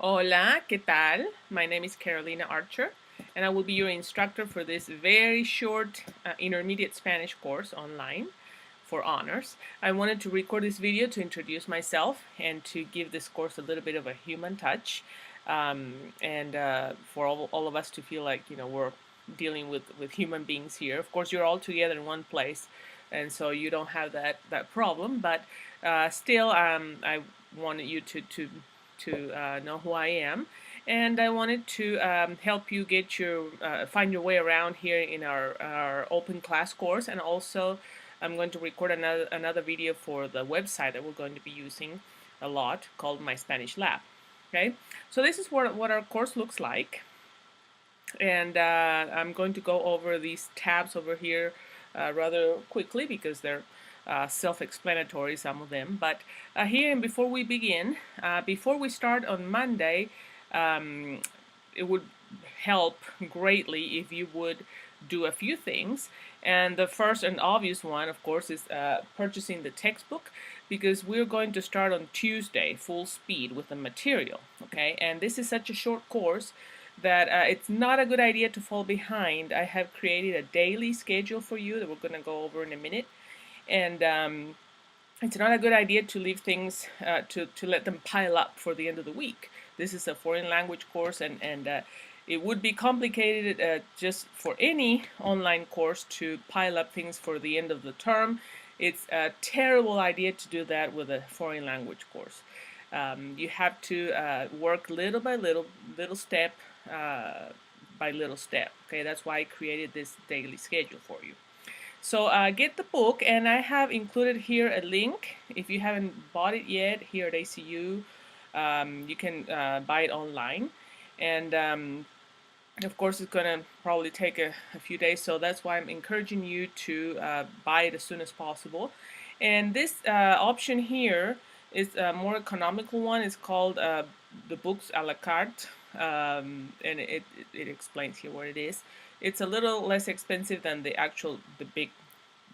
Hola, ¿qué tal? My name is Carolina Archer, and I will be your instructor for this very short intermediate Spanish course online for honors. I wanted to record this video to introduce myself and to give this course a little bit of a human touch, and for all of us to feel like we're dealing with human beings here. Of course, you're all together in one place, and so you don't have that problem. But still, I wanted you to know who I am, and I wanted to help you get your find your way around here in our open class course, and also I'm going to record another video for the website that we're going to be using a lot called My Spanish Lab. Okay, so this is what our course looks like, and I'm going to go over these tabs over here rather quickly because they're self-explanatory, some of them. But here, and before we begin, before we start on Monday, um, it would help greatly if you would do a few things. And the first and obvious one, of course, is purchasing the textbook, because we're going to start on Tuesday full speed with the material. Okay, and this is such a short course that it's not a good idea to fall behind. I have created a daily schedule for you that we're going to go over in a minute, and it's not a good idea to leave things to let them pile up for the end of the week. This is a foreign language course, and it would be complicated just for any online course to pile up things for the end of the term. It's a terrible idea to do that with a foreign language course. You have to work little by little, little step by little step. Okay, that's why I created this daily schedule for you. So get the book, and I have included here a link. If you haven't bought it yet here at ACU, you can buy it online. And of course, it's going to probably take a few days, so that's why I'm encouraging you to buy it as soon as possible. And this option here is a more economical one. It's called the books a la carte, and it explains here what it is. It's a little less expensive than the big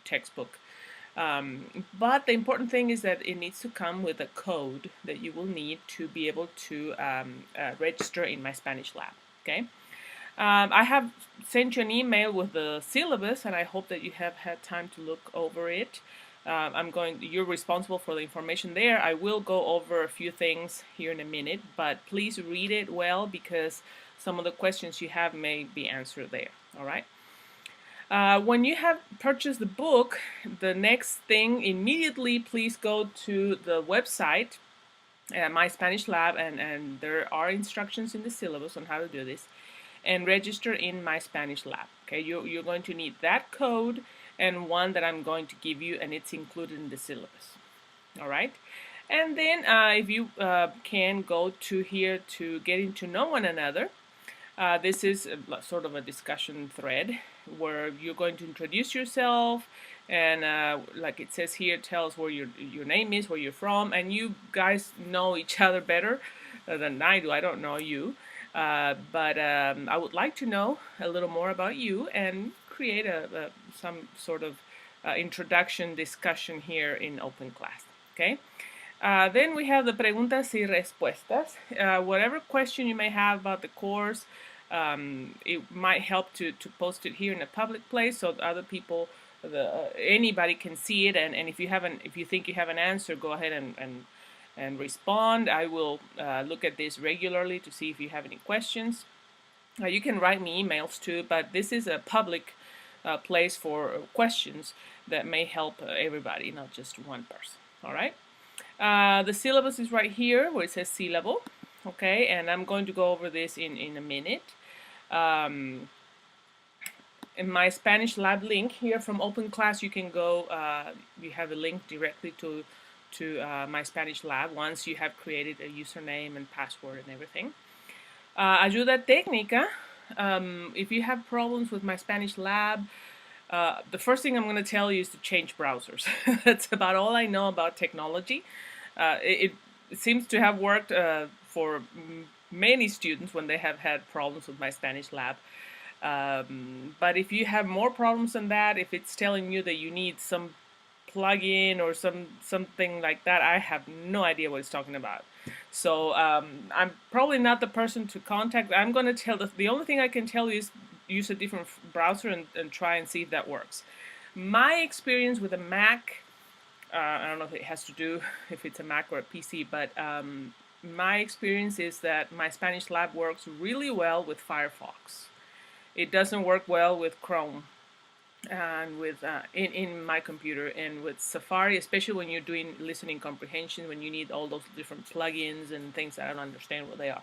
textbook. But the important thing is that it needs to come with a code that you will need to be able to register in My Spanish Lab. Okay. I have sent you an email with the syllabus, and I hope that you have had time to look over it. You're responsible for the information there. I will go over a few things here in a minute, but please read it well, because some of the questions you have may be answered there. All right. When you have purchased the book, the next thing immediately, please go to the website, My Spanish Lab, and there are instructions in the syllabus on how to do this, and register in My Spanish Lab. Okay, you're going to need that code and one that I'm going to give you, and it's included in the syllabus. All right. And then if you can go to here to getting to know one another. This is sort of a discussion thread where you're going to introduce yourself, and like it says here, tell us where your name is, where you're from, and you guys know each other better than I do. I don't know you, but I would like to know a little more about you and create some sort of introduction discussion here in open class. Okay. Then we have the preguntas y respuestas. Whatever question you may have about the course, it might help to post it here in a public place so other people, anybody can see it. And if you think you have an answer, go ahead and respond. I will look at this regularly to see if you have any questions. You can write me emails too, but this is a public place for questions that may help everybody, not just one person. All right. The syllabus is right here where it says syllable. Okay, and I'm going to go over this in a minute. In My Spanish Lab link here from Open Class, you can go, you have a link directly to My Spanish Lab once you have created a username and password and everything. Ayuda técnica. If you have problems with My Spanish Lab, the first thing I'm going to tell you is to change browsers. That's about all I know about technology. It seems to have worked for many students when they have had problems with My Spanish Lab. But if you have more problems than that, if it's telling you that you need some plugin or something like that. I have no idea what it's talking about. So I'm probably not the person to contact. I'm going to tell the only thing I can tell you is use a different browser and try and see if that works. My experience with a Mac, I don't know if it has to do if it's a Mac or a PC, but my experience is that my Spanish Lab works really well with Firefox. It doesn't work well with Chrome and with in my computer, and with Safari, especially when you're doing listening comprehension, when you need all those different plugins and things that I don't understand what they are.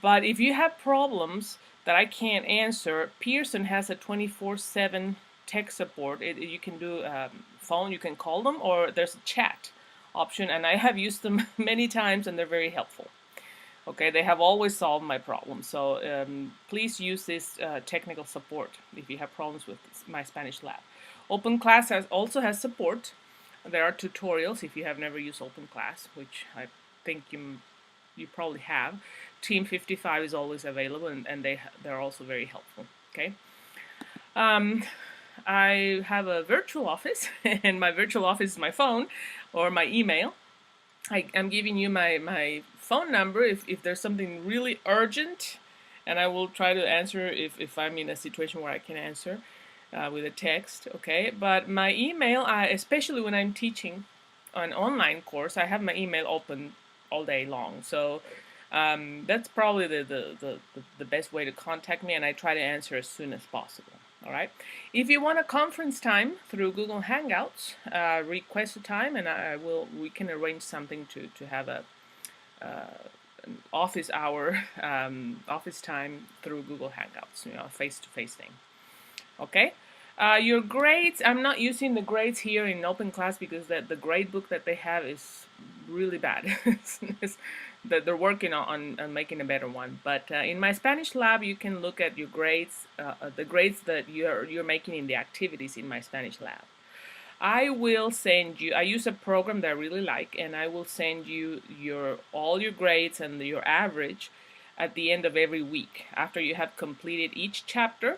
But if you have problems that I can't answer, Pearson has a 24/7 tech support. You can do phone, you can call them, or there's a chat option, and I have used them many times, and they're very helpful. Okay, they have always solved my problem. So please use this technical support if you have problems with my Spanish Lab. OpenClass also has support. There are tutorials if you have never used OpenClass, which I think you probably have. Team 55 is always available, and they're also very helpful. Okay. I have a virtual office, and my virtual office is my phone or my email. I'm giving you my phone number if there's something really urgent, and I will try to answer if I'm in a situation where I can answer with a text, okay? But my email, especially when I'm teaching an online course, I have my email open all day long. So that's probably the best way to contact me, and I try to answer as soon as possible. All right. If you want a conference time through Google Hangouts, request a time, and we can arrange something to have an office hour, office time through Google Hangouts, face-to-face thing. Okay. Your grades, I'm not using the grades here in OpenClass because the grade book that they have is really bad. That they're working on making a better one. But in my Spanish Lab, you can look at your grades, the grades that you're making in the activities in my Spanish Lab. I will send you, I use a program that I really like, and I will send you all your grades and your average at the end of every week. After you have completed each chapter,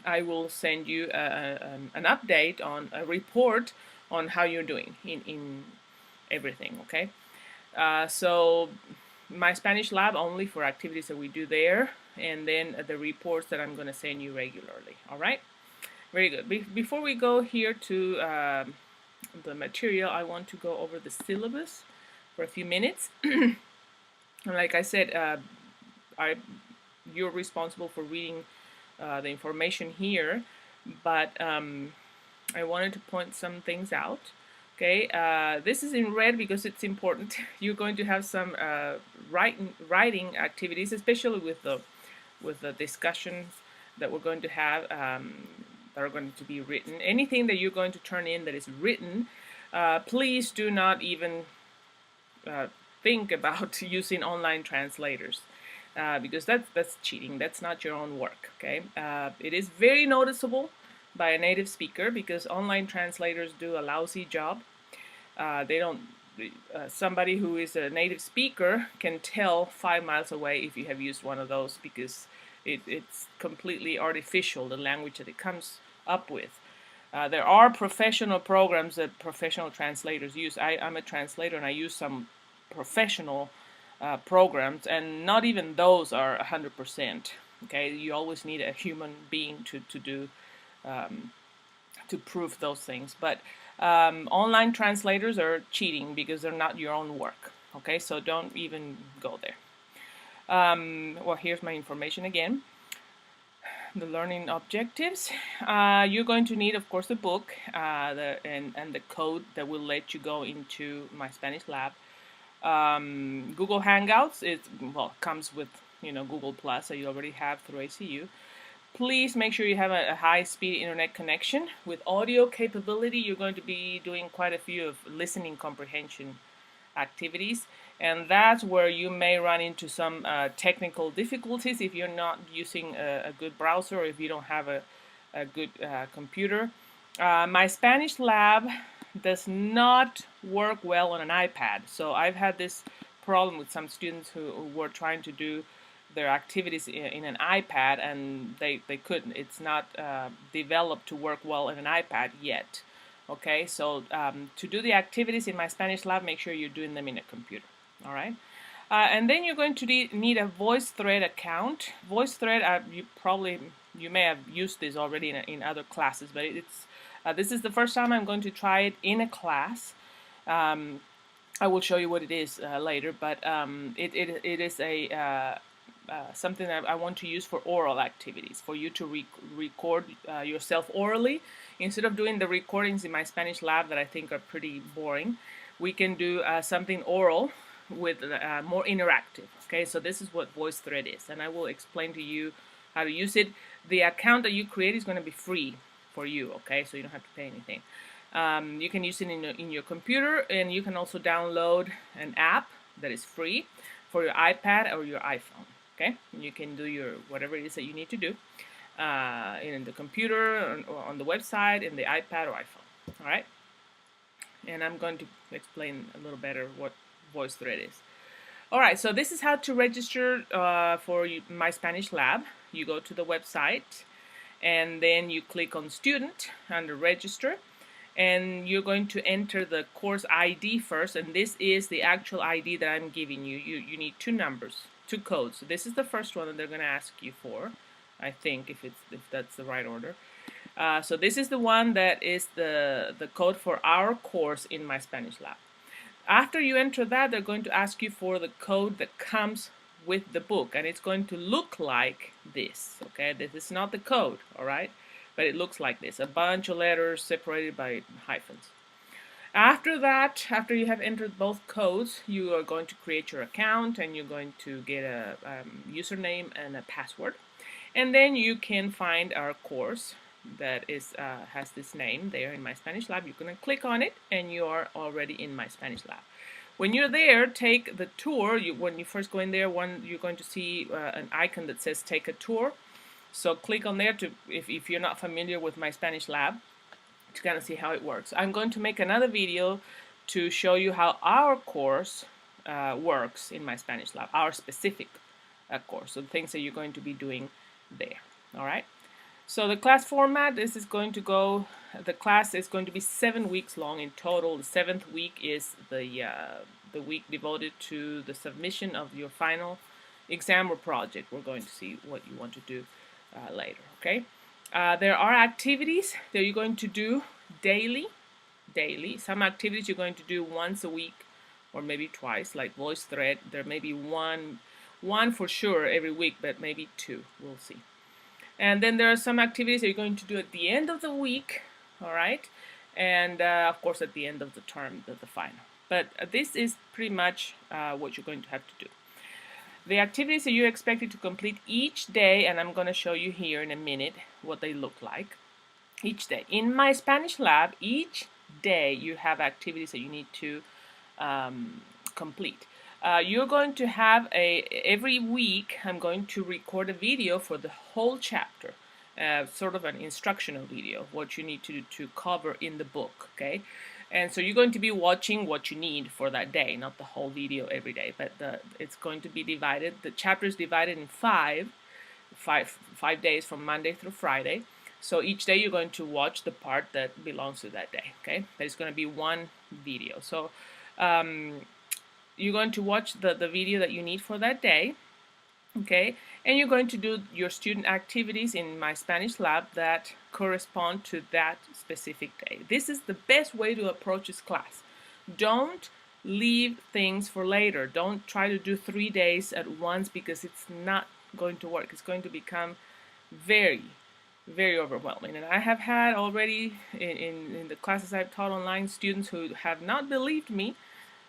I will send you an update on a report on how you're doing in everything, okay? So my Spanish Lab only for activities that we do there, and then the reports that I'm going to send you regularly. All right, very good. Before we go here to the material, I want to go over the syllabus for a few minutes. Like I said, you're responsible for reading the information here, but I wanted to point some things out. Okay, this is in red because it's important. You're going to have some writing activities, especially with the discussions that we're going to have that are going to be written. Anything that you're going to turn in that is written, please do not even think about using online translators. Because that's cheating. That's not your own work. Okay, it is very noticeable by a native speaker because online translators do a lousy job. They don't. Somebody who is a native speaker can tell 5 miles away if you have used one of those because it's completely artificial, the language that it comes up with. There are professional programs that professional translators use. I'm a translator and I use some professional programs, and not even those are 100%. Okay, you always need a human being to do to prove those things. But online translators are cheating because they're not your own work. Okay, so don't even go there. Well, here's my information again. The learning objectives. You're going to need, of course, the book and the code that will let you go into my Spanish Lab. Google Hangouts comes with Google Plus that you already have through ACU. Please make sure you have a high-speed internet connection with audio capability. You're going to be doing quite a few of listening comprehension activities, and that's where you may run into some technical difficulties if you're not using a good browser or if you don't have a good computer. My Spanish Lab does not work well on an iPad. So I've had this problem with some students who were trying to do their activities in an iPad, and they couldn't. It's not developed to work well in an iPad yet. Okay, so to do the activities in My Spanish Lab, make sure you're doing them in a computer. All right. And then you're going to need a VoiceThread account. VoiceThread, you may have used this already in other classes, but this is the first time I'm going to try it in a class. I will show you what it is later, but it is something that I want to use for oral activities, for you to record yourself orally. Instead of doing the recordings in My Spanish Lab that I think are pretty boring, we can do something oral with more interactive. Okay, so this is what VoiceThread is, and I will explain to you how to use it. The account that you create is going to be free for you, okay, so you don't have to pay anything. You can use it in your computer, and you can also download an app that is free for your iPad or your iPhone. Okay, you can do your whatever it is that you need to do in the computer or on the website, in the iPad or iPhone. All right, and I'm going to explain a little better what VoiceThread is. All right, so this is how to register for My Spanish Lab. You go to the website, and then you click on Student under Register, and you're going to enter the course ID first, and this is the actual ID that I'm giving you. You need two numbers, two codes. So this is the first one that they're going to ask you for, I think, if that's the right order. So this is the one that is the code for our course in My Spanish Lab. After you enter that, they're going to ask you for the code that comes with the book, and it's going to look like this. Okay, this is not the code, all right, but it looks like this, a bunch of letters separated by hyphens. After that, after you have entered both codes, you are going to create your account, and you're going to get a username and a password, and then you can find our course that is has this name there in My Spanish Lab. You're going to click on it, and you are already in My Spanish Lab. When you're there, take the tour. When you first go in there, you're going to see an icon that says Take a Tour. So click on there if you're not familiar with My Spanish Lab, to kind of see how it works. I'm going to make another video to show you how our course works in My Spanish Lab, our specific course, so the things that you're going to be doing there. All right. So the class format, the class is going to be 7 weeks long in total. The 7th week is the week devoted to the submission of your final exam or project. We're going to see what you want to do later, okay? There are activities that you're going to do daily. Some activities you're going to do once a week or maybe twice, like VoiceThread. There may be one for sure every week, but maybe two. We'll see. And then there are some activities that you're going to do at the end of the week, all right? And of course at the end of the term, the final. But this is pretty much what you're going to have to do. The activities that you're expected to complete each day, and I'm going to show you here in a minute what they look like each day. In My Spanish Lab, each day you have activities that you need to complete. You're going to have every week I'm going to record a video for the whole chapter, sort of an instructional video, what you need to cover in the book, okay? And so you're going to be watching what you need for that day, not the whole video every day, but it's going to be divided. The chapter is divided in five days from Monday through Friday. So each day you're going to watch the part that belongs to that day, okay? But it's going to be one video. So you're going to watch the video that you need for that day, okay? And you're going to do your student activities in My Spanish Lab that correspond to that specific day. This is the best way to approach this class. Don't leave things for later. Don't try to do 3 days at once, because it's not going to work. It's going to become very, very overwhelming. And I have had already in the classes I've taught online, students who have not believed me,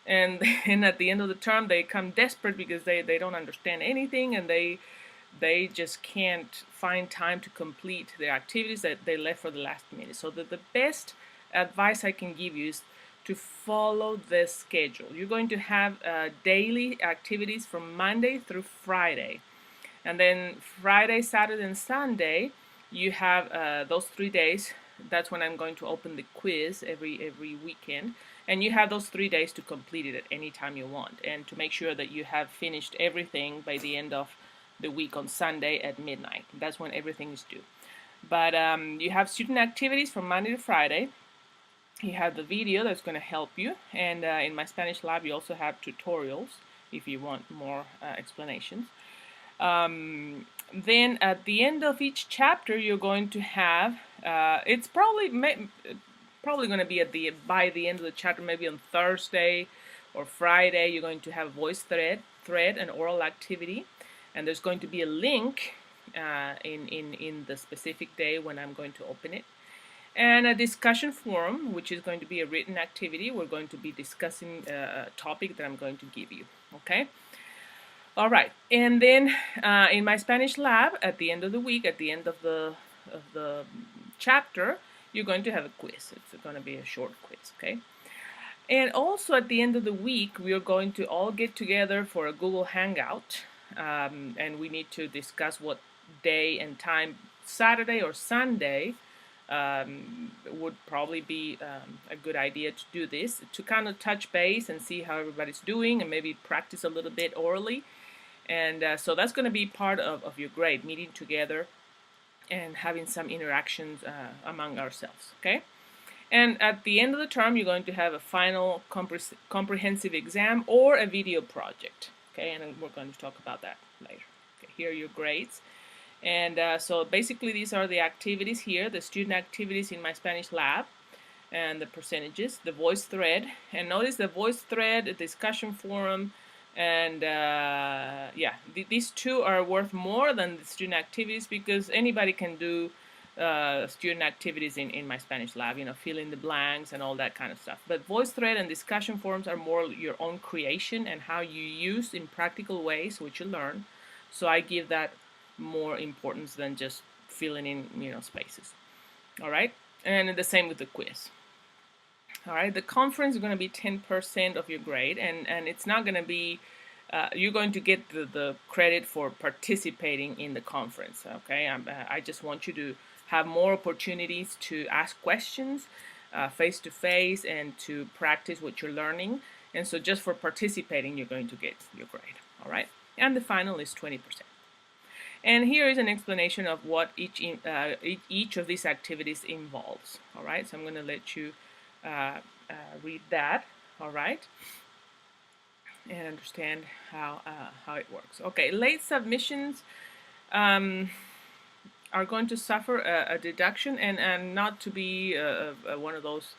and at the end of the term they come desperate because they don't understand anything, and they just can't find time to complete their activities that they left for the last minute. So the best advice I can give you is to follow the schedule. You're going to have daily activities from Monday through Friday, and then Friday, Saturday, and Sunday you have those 3 days. That's when I'm going to open the quiz every weekend, and you have those 3 days to complete it at any time you want, and to make sure that you have finished everything by the end of the week on Sunday at midnight. That's when everything is due. But you have student activities from Monday to Friday, you have the video that's going to help you, and in my Spanish lab you also have tutorials if you want more explanations. Then at the end of each chapter you're going to have it's probably going to be by the end of the chapter, maybe on Thursday or Friday, you're going to have voice thread and oral activity, and there's going to be a link in the specific day when I'm going to open it, and a discussion forum, which is going to be a written activity. We're going to be discussing a topic that I'm going to give you. Okay. All right, and then in my Spanish lab, at the end of the week, at the end of the chapter, you're going to have a quiz. It's going to be a short quiz, okay? And also at the end of the week, we are going to all get together for a Google Hangout, and we need to discuss what day and time, Saturday or Sunday, would probably be a good idea to do this, to kind of touch base and see how everybody's doing and maybe practice a little bit orally. And so that's going to be part of your grade, meeting together and having some interactions among ourselves, okay? And at the end of the term, you're going to have a final comprehensive exam or a video project, okay? And we're going to talk about that later. Okay, here are your grades. And so basically these are the activities here, the student activities in my Spanish lab, and the percentages, the voice thread. And notice the voice thread, the discussion forum, and yeah, these two are worth more than the student activities, because anybody can do student activities in my Spanish lab, you know, fill in the blanks and all that kind of stuff. But voice thread and discussion forums are more your own creation and how you use in practical ways what you learn. So I give that more importance than just filling in, you know, spaces. All right, and the same with the quiz. All right, the conference is going to be 10% of your grade, and it's not going to be, you're going to get the credit for participating in the conference, okay? I just want you to have more opportunities to ask questions face-to-face and to practice what you're learning, and so just for participating, you're going to get your grade, all right? And the final is 20%. And here is an explanation of what each of these activities involves, all right? So I'm going to let you read that, all right, and understand how it works. Okay, late submissions are going to suffer a deduction, and not to be one of those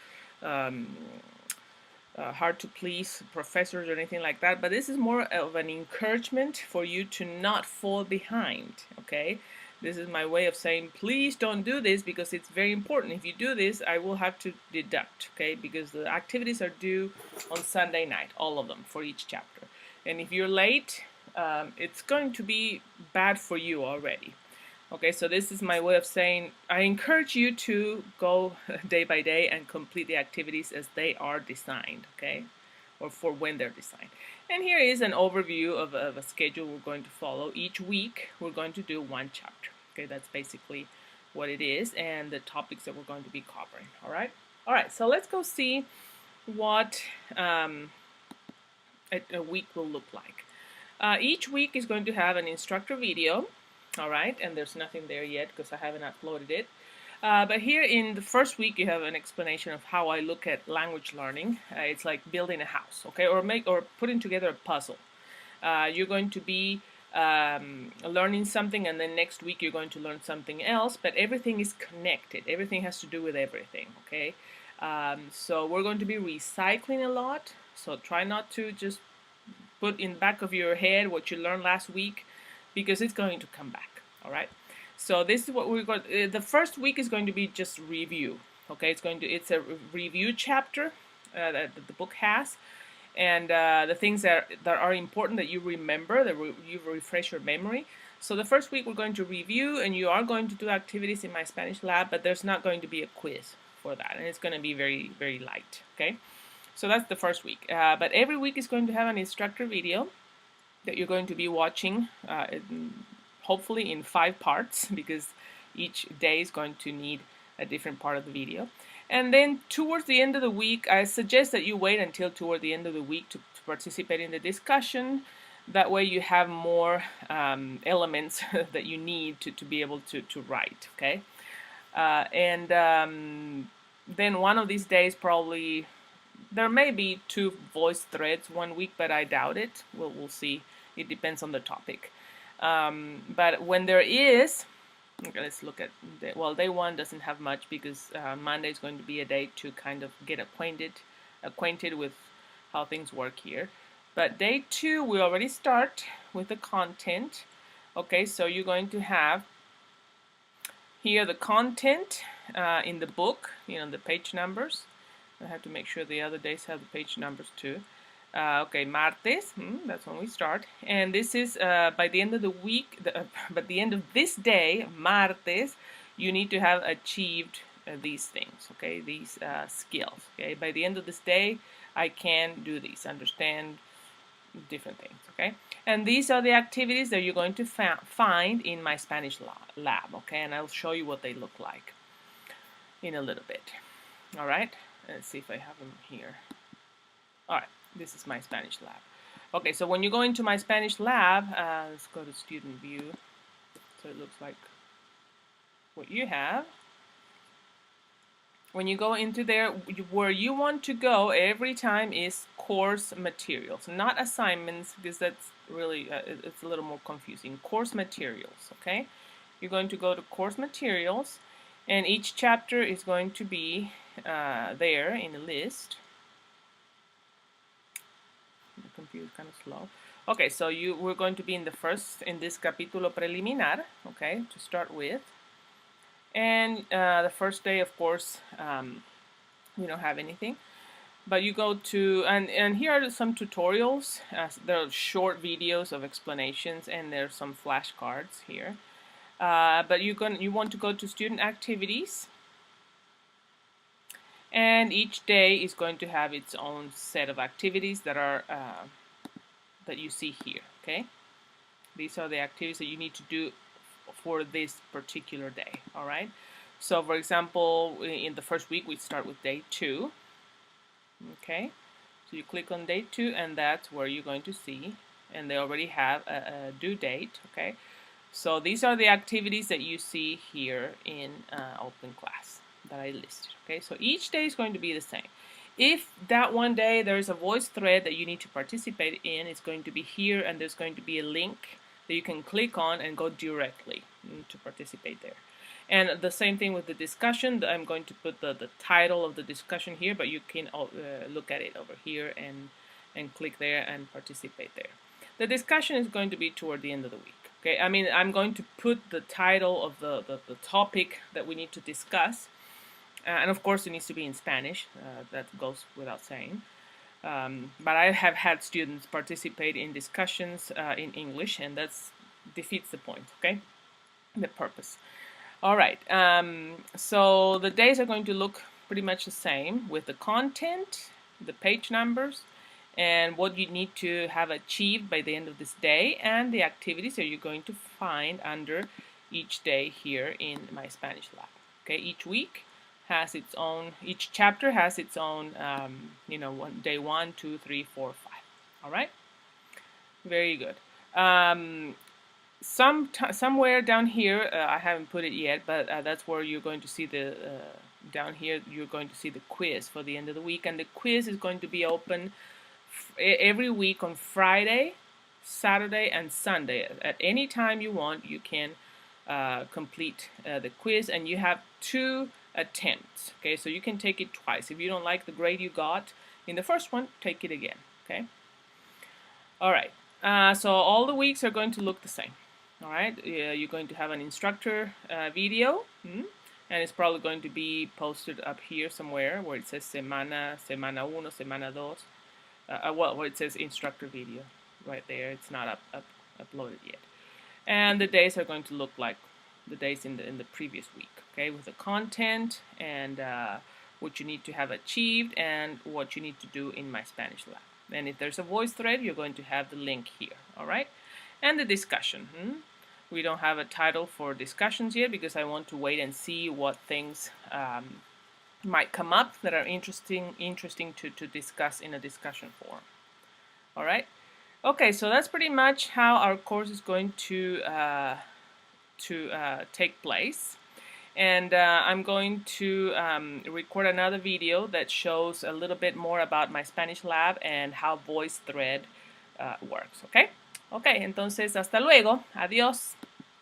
hard to please professors or anything like that, but this is more of an encouragement for you to not fall behind, okay? This is my way of saying, please don't do this, because it's very important. If you do this, I will have to deduct, okay? Because the activities are due on Sunday night, all of them, for each chapter. And if you're late, it's going to be bad for you already. Okay, so this is my way of saying, I encourage you to go day by day and complete the activities as they are designed, okay? Or for when they're designed. And here is an overview of a schedule we're going to follow. Each week we're going to do one chapter. Okay, that's basically what it is, and the topics that we're going to be covering. All right, so let's go see what a week will look like. Each week is going to have an instructor video, all right, and there's nothing there yet because I haven't uploaded it. But here in the first week, you have an explanation of how I look at language learning. It's like building a house, okay, or putting together a puzzle. You're going to be learning something, and then next week you're going to learn something else, but everything is connected. Everything has to do with everything, okay? So we're going to be recycling a lot, so try not to just put in the back of your head what you learned last week, because it's going to come back, all right? So this is what we're going to, the first week is going to be just review, okay? It's a review chapter that the book has, and the things that are important that you remember, that you refresh your memory. So the first week we're going to review, and you are going to do activities in my Spanish lab, but there's not going to be a quiz for that, and it's going to be very, very light, okay? So that's the first week. But every week is going to have an instructor video that you're going to be watching, hopefully in 5 parts, because each day is going to need a different part of the video. And then towards the end of the week, I suggest that you wait until toward the end of the week to participate in the discussion. That way you have more elements that you need to be able to write, okay? then one of these days probably there may be 2 voice threads one week, but I doubt it. We'll see. It depends on the topic. But when there is, okay, let's look at, well, day 1 doesn't have much because Monday is going to be a day to kind of get acquainted with how things work here. But day 2, we already start with the content. Okay, so you're going to have here the content in the book, the page numbers. I have to make sure the other days have the page numbers too. Okay, martes, that's when we start. And this is by the end of the week, by the end of this day, martes, you need to have achieved these things, okay, these skills. Okay, by the end of this day, I can do these, understand different things, okay? And these are the activities that you're going to find in my Spanish lab, okay? And I'll show you what they look like in a little bit. All right, let's see if I have them here. All right, this is my Spanish lab. Okay, so when you go into my Spanish lab, let's go to student view. So it looks like what you have. When you go into there, where you want to go every time is course materials, not assignments, because that's really, it's a little more confusing. Course materials, okay? You're going to go to course materials, and each chapter is going to be there in a list. The computer is kind of slow. Okay, so we're going to be in this capítulo preliminar, okay, to start with. And the first day, of course, we don't have anything. But you go to, and here are some tutorials. There are short videos of explanations, and there's some flashcards here. But you want to go to student activities. And each day is going to have its own set of activities that are that you see here, okay? These are the activities that you need to do for this particular day, all right? So, for example, in the first week, we start with day 2, okay? So you click on day 2, and that's where you're going to see, and they already have a due date, okay? So these are the activities that you see here in Open Class that I listed, okay? So each day is going to be the same. If that one day there's a voice thread that you need to participate in, it's going to be here, and there's going to be a link that you can click on and go directly to participate there. And the same thing with the discussion. I'm going to put the title of the discussion here, but you can look at it over here and click there and participate there. The discussion is going to be toward the end of the week. Okay, I mean, I'm going to put the title of the topic that we need to discuss. And of course, it needs to be in Spanish. That goes without saying. But I have had students participate in discussions in English, and that defeats the point, okay? The purpose. All right, so the days are going to look pretty much the same with the content, the page numbers, and what you need to have achieved by the end of this day, and the activities that you're going to find under each day here in my Spanish lab. Okay, each week has its own, each chapter has its own, day 1, 2, 3, 4, 5. All right, very good. Somewhere down here, I haven't put it yet, but that's where you're going to see the, down here, you're going to see the quiz for the end of the week, and the quiz is going to be open every week on Friday, Saturday, and Sunday. At any time you want, you can complete the quiz, and you have 2 attempts, okay? So you can take it twice. If you don't like the grade you got in the first one, take it again, okay? All right, so all the weeks are going to look the same, all right? You're going to have an instructor video, and it's probably going to be posted up here somewhere where it says semana 1, semana 2, well, where it says instructor video right there. It's not uploaded yet. And the days are going to look like the days in the previous week, okay, with the content and what you need to have achieved and what you need to do in my Spanish lab. And if there's a voice thread, you're going to have the link here, all right? And the discussion. We don't have a title for discussions yet because I want to wait and see what things might come up that are interesting to discuss in a discussion forum. All right? Okay, so that's pretty much how our course is going to take place. and I'm going to record another video that shows a little bit more about my Spanish lab and how VoiceThread works, okay? Ok, entonces hasta luego, adiós,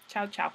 chao, chao.